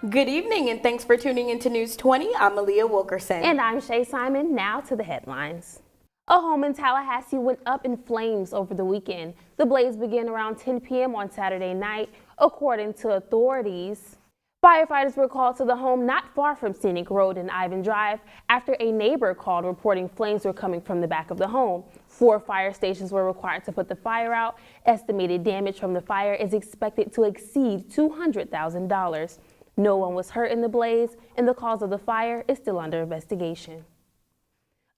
Good evening and thanks for tuning into News 20. I'm Aaliyah Wilkerson. And I'm Shay Simon. Now to the headlines. A home in Tallahassee went up in flames over the weekend. The blaze began around 10 p.m. on Saturday night, according to authorities. Firefighters were called to the home not far from Scenic Road and Ivan Drive after a neighbor called reporting flames were coming from the back of the home. 4 fire stations were required to put the fire out. Estimated damage from the fire is expected to exceed $200,000. No one was hurt in the blaze, and the cause of the fire is still under investigation.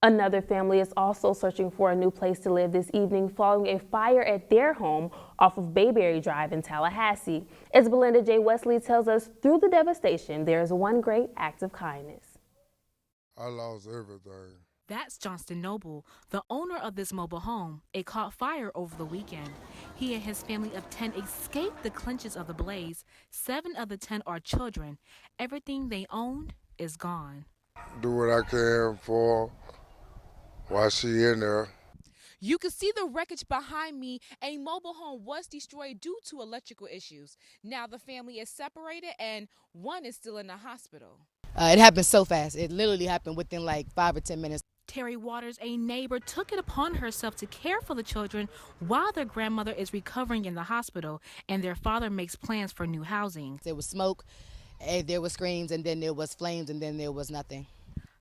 Another family is also searching for a new place to live this evening following a fire at their home off of Bayberry Drive in Tallahassee. As Belinda J. Wesley tells us, through the devastation, there is one great act of kindness. I lost everything. That's Johnston Noble, the owner of this mobile home. It caught fire over the weekend. He and his family of 10 escaped the clutches of the blaze. 7 of the 10 are children. Everything they owned is gone. Do what I can for while she in there. You can see the wreckage behind me. A mobile home was destroyed due to electrical issues. Now the family is separated and one is still in the hospital. It happened so fast. It literally happened within like 5 or 10 minutes. Terry Waters, a neighbor, took it upon herself to care for the children while their grandmother is recovering in the hospital and their father makes plans for new housing. There was smoke, and there was screams, and then there was flames, and then there was nothing.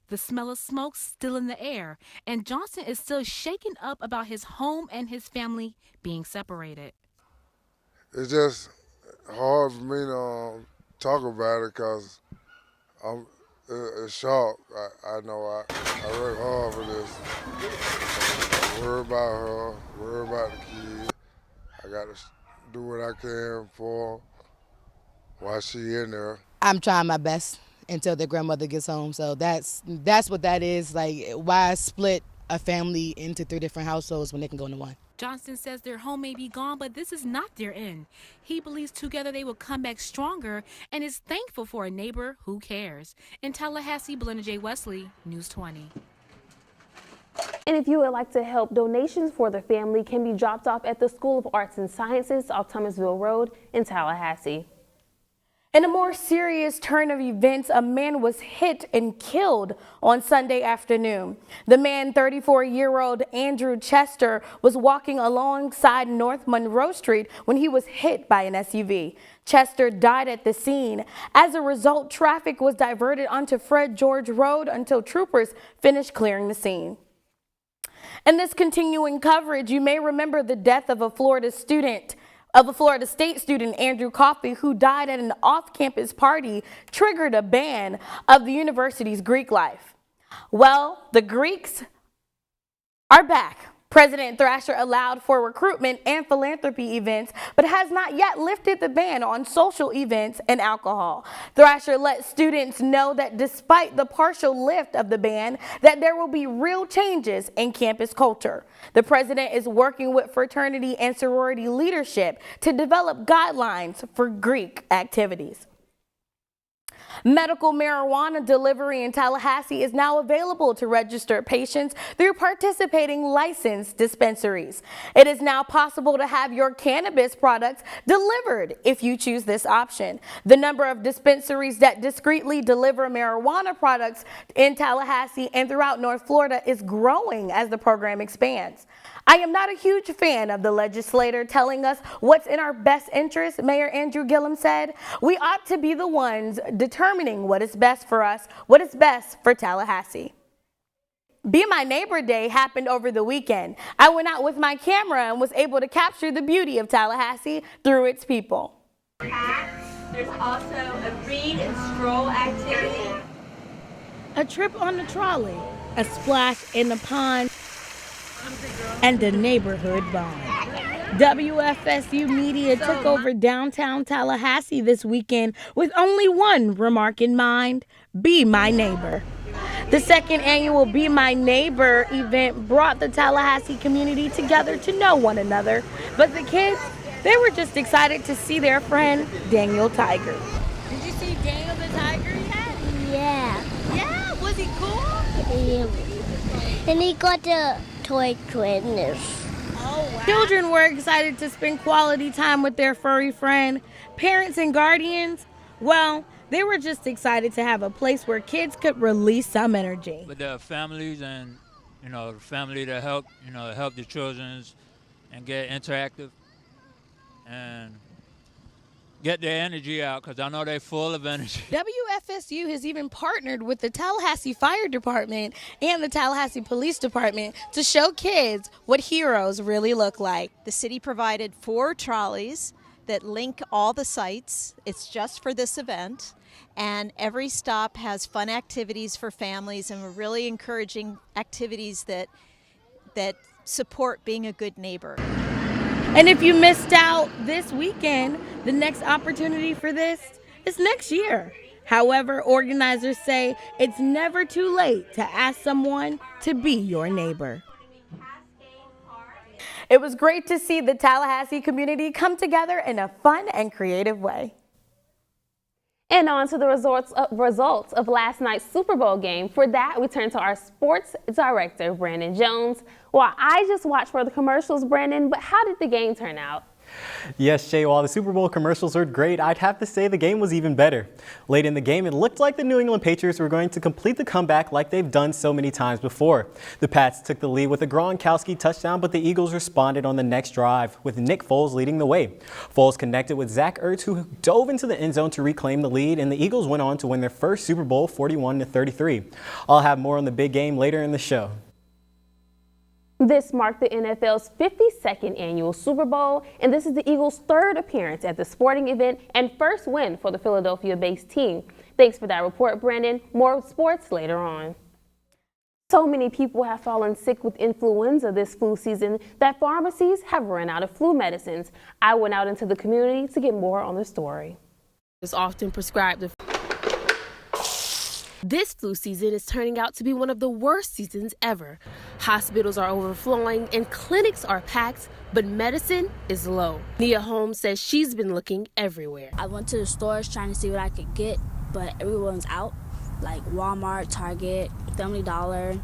The smell of smoke still in the air, and Johnston is still shaken up about his home and his family being separated. It's just hard for me to talk about it because I'm in shock. I know I work hard for this. I worry about her, worry about the kids. I got to do what I can for while she in there. I'm trying my best until their grandmother gets home. So that's what that is. Like, why split a family into 3 different households when they can go into one? Johnston says their home may be gone, but this is not their end. He believes together they will come back stronger and is thankful for a neighbor who cares. In Tallahassee, Belinda J. Wesley, News 20. And if you would like to help, donations for the family can be dropped off at the School of Arts and Sciences off Thomasville Road in Tallahassee. In a more serious turn of events, a man was hit and killed on Sunday afternoon. The man, 34-year-old Andrew Chester, was walking alongside North Monroe Street when he was hit by an SUV. Chester died at the scene. As a result, traffic was diverted onto Fred George Road until troopers finished clearing the scene. In this continuing coverage, you may remember the death of a Florida State student, Andrew Coffey, who died at an off-campus party, triggered a ban of the university's Greek life. Well, the Greeks are back. President Thrasher allowed for recruitment and philanthropy events, but has not yet lifted the ban on social events and alcohol. Thrasher let students know that despite the partial lift of the ban, that there will be real changes in campus culture. The president is working with fraternity and sorority leadership to develop guidelines for Greek activities. Medical marijuana delivery in Tallahassee is now available to registered patients through participating licensed dispensaries. It is now possible to have your cannabis products delivered if you choose this option. The number of dispensaries that discreetly deliver marijuana products in Tallahassee and throughout North Florida is growing as the program expands. I am not a huge fan of the legislator telling us what's in our best interest, Mayor Andrew Gillum said. We ought to be the ones determining what is best for us, what is best for Tallahassee. Be My Neighbor Day happened over the weekend. I went out with my camera and was able to capture the beauty of Tallahassee through its people. There's also a read and stroll activity. A trip on the trolley, a splash in the pond, and a neighborhood bond. WFSU Media took over downtown Tallahassee this weekend with only one remark in mind: be my neighbor. The second annual Be My Neighbor event brought the Tallahassee community together to know one another, but the kids, they were just excited to see their friend Daniel Tiger. Did you see Daniel the Tiger yet? Yeah. Yeah, was he cool? Yeah. And he got the toy trainers. Oh, wow. Children were excited to spend quality time with their furry friend. Parents and guardians, well, They were just excited to have a place where kids could release some energy. With their families and, the family to help, help the children and get interactive and get their energy out, because I know they're full of energy. WFSU has even partnered with the Tallahassee Fire Department and the Tallahassee Police Department to show kids what heroes really look like. The city provided 4 trolleys that link all the sites. It's just for this event. And every stop has fun activities for families, and we're really encouraging activities that support being a good neighbor. And if you missed out this weekend, the next opportunity for this is next year. However, organizers say it's never too late to ask someone to be your neighbor. It was great to see the Tallahassee community come together in a fun and creative way. And on to the results of last night's Super Bowl game. For that, we turn to our sports director, Brandon Jones. Well, I just watched for the commercials, Brandon, but how did the game turn out? Yes, Shay, while the Super Bowl commercials were great, I'd have to say the game was even better. Late in the game, it looked like the New England Patriots were going to complete the comeback like they've done so many times before. The Pats took the lead with a Gronkowski touchdown, but the Eagles responded on the next drive, with Nick Foles leading the way. Foles connected with Zach Ertz, who dove into the end zone to reclaim the lead, and the Eagles went on to win their first Super Bowl 41-33. I'll have more on the big game later in the show. This marked the NFL's 52nd annual Super Bowl, and this is the Eagles' 3rd appearance at the sporting event and first win for the Philadelphia-based team. Thanks for that report, Brandon. More sports later on. So many people have fallen sick with influenza this flu season that pharmacies have run out of flu medicines. I went out into the community to get more on the story. Is often prescribed. This flu season is turning out to be one of the worst seasons ever. Hospitals are overflowing and clinics are packed, but medicine is low. Nia Holmes says she's been looking everywhere. I went to the stores trying to see what I could get, but everyone's out, like Walmart, Target, Family Dollar.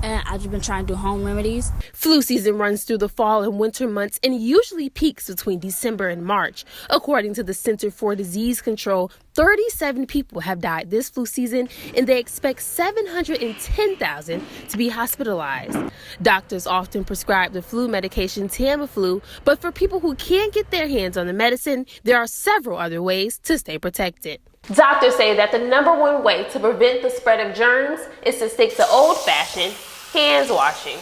And I've just been trying to do home remedies. Flu season runs through the fall and winter months and usually peaks between December and March. According to the Center for Disease Control, 37 people have died this flu season, and they expect 710,000 to be hospitalized. Doctors often prescribe the flu medication Tamiflu, but for people who can't get their hands on the medicine, there are several other ways to stay protected. Doctors say that the #1 way to prevent the spread of germs is to stick to old-fashioned hand washing.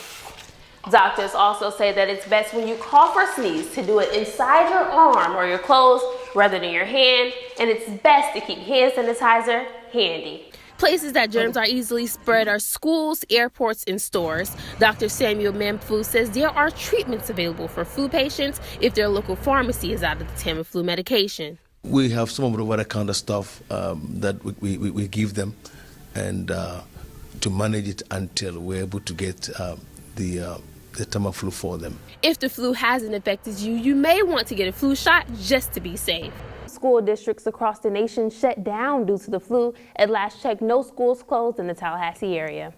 Doctors also say that it's best when you cough or sneeze to do it inside your arm or your clothes rather than your hand, and it's best to keep hand sanitizer handy. Places that germs are easily spread are schools, airports, and stores. Dr. Samuel Mamfu says there are treatments available for flu patients if their local pharmacy is out of the Tamiflu medication. We have some of the over-the-counter stuff that we give them, and to manage it until we're able to get the Tamiflu for them. If the flu hasn't affected you, you may want to get a flu shot just to be safe. School districts across the nation shut down due to the flu. At last check, no schools closed in the Tallahassee area.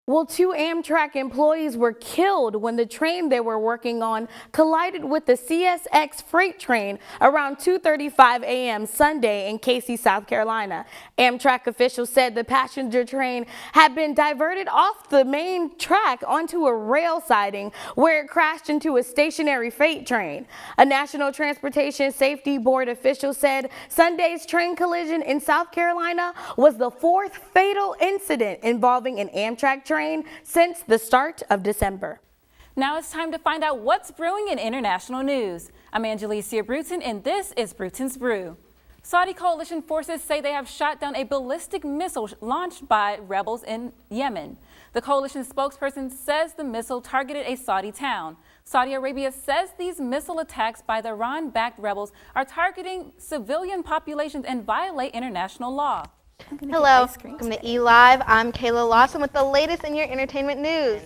Well, 2 Amtrak employees were killed when the train they were working on collided with the CSX freight train around 2:35 a.m. Sunday in Casey, South Carolina. Amtrak officials said the passenger train had been diverted off the main track onto a rail siding where it crashed into a stationary freight train. A National Transportation Safety Board official said Sunday's train collision in South Carolina was the 4th fatal incident involving an Amtrak train since the start of December. Now it's time to find out what's brewing in international news. I'm Angelicia Bruton, and this is Bruton's Brew. Saudi coalition forces say they have shot down a ballistic missile launched by rebels in Yemen. The coalition spokesperson says the missile targeted a Saudi town. Saudi Arabia says these missile attacks by the Iran-backed rebels are targeting civilian populations and violate international law. Hello, welcome to eLive. I'm Kayla Lawson with the latest in your entertainment news.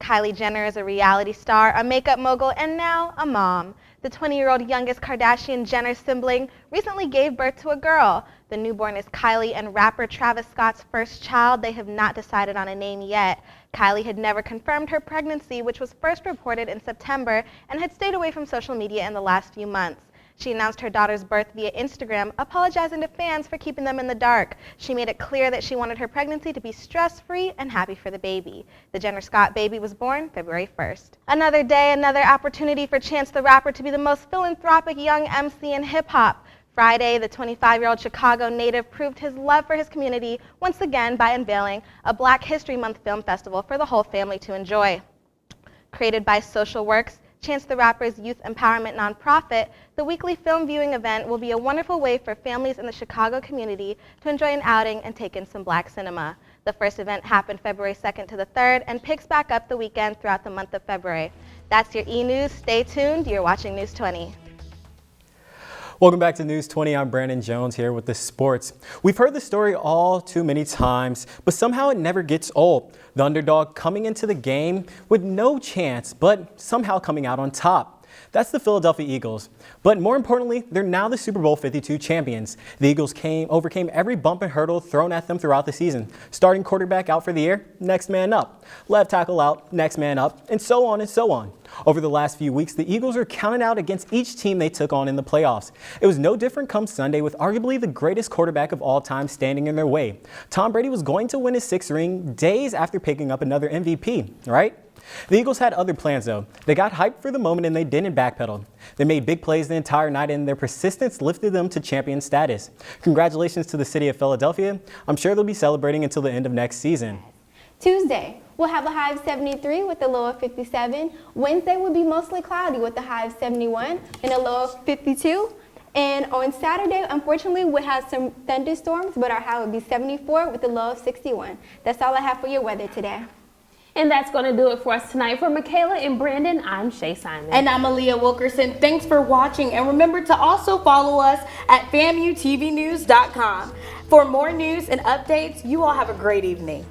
Kylie Jenner is a reality star, a makeup mogul, and now a mom. The 20-year-old youngest Kardashian-Jenner sibling recently gave birth to a girl. The newborn is Kylie and rapper Travis Scott's first child. They have not decided on a name yet. Kylie had never confirmed her pregnancy, which was first reported in September, and had stayed away from social media in the last few months. She announced her daughter's birth via Instagram, apologizing to fans for keeping them in the dark. She made it clear that she wanted her pregnancy to be stress-free and happy for the baby. The Jenner-Scott baby was born February 1st. Another day, another opportunity for Chance the Rapper to be the most philanthropic young MC in hip-hop. Friday, the 25-year-old Chicago native proved his love for his community once again by unveiling a Black History Month film festival for the whole family to enjoy. Created by Social Works, Chance the Rapper's youth empowerment nonprofit, the weekly film viewing event will be a wonderful way for families in the Chicago community to enjoy an outing and take in some Black cinema. The first event happened February 2nd to the 3rd and picks back up the weekend throughout the month of February. That's your e-news. Stay tuned. You're watching News 20. Welcome back to News 20. I'm Brandon Jones here with the sports. We've heard the story all too many times, but somehow it never gets old. The underdog coming into the game with no chance, but somehow coming out on top. That's the Philadelphia Eagles. But more importantly, they're now the Super Bowl 52 champions. The Eagles overcame every bump and hurdle thrown at them throughout the season. Starting quarterback out for the year, next man up. Left tackle out, next man up, and so on and so on. Over the last few weeks, the Eagles are counted out against each team they took on in the playoffs. It was no different come Sunday with arguably the greatest quarterback of all time standing in their way. Tom Brady was going to win his 6th ring days after picking up another MVP, right? The Eagles had other plans, though. They got hyped for the moment and they didn't backpedal. They made big plays the entire night and their persistence lifted them to champion status. Congratulations to the city of Philadelphia. I'm sure they'll be celebrating until the end of next season. Tuesday, we'll have a high of 73 with a low of 57. Wednesday will be mostly cloudy with a high of 71 and a low of 52. And on Saturday, unfortunately, we'll have some thunderstorms, but our high will be 74 with a low of 61. That's all I have for your weather today. And that's going to do it for us tonight. For Michaela and Brandon, I'm Shay Simon. And I'm Aaliyah Wilkerson. Thanks for watching. And remember to also follow us at FAMUTVnews.com. For more news and updates, you all have a great evening.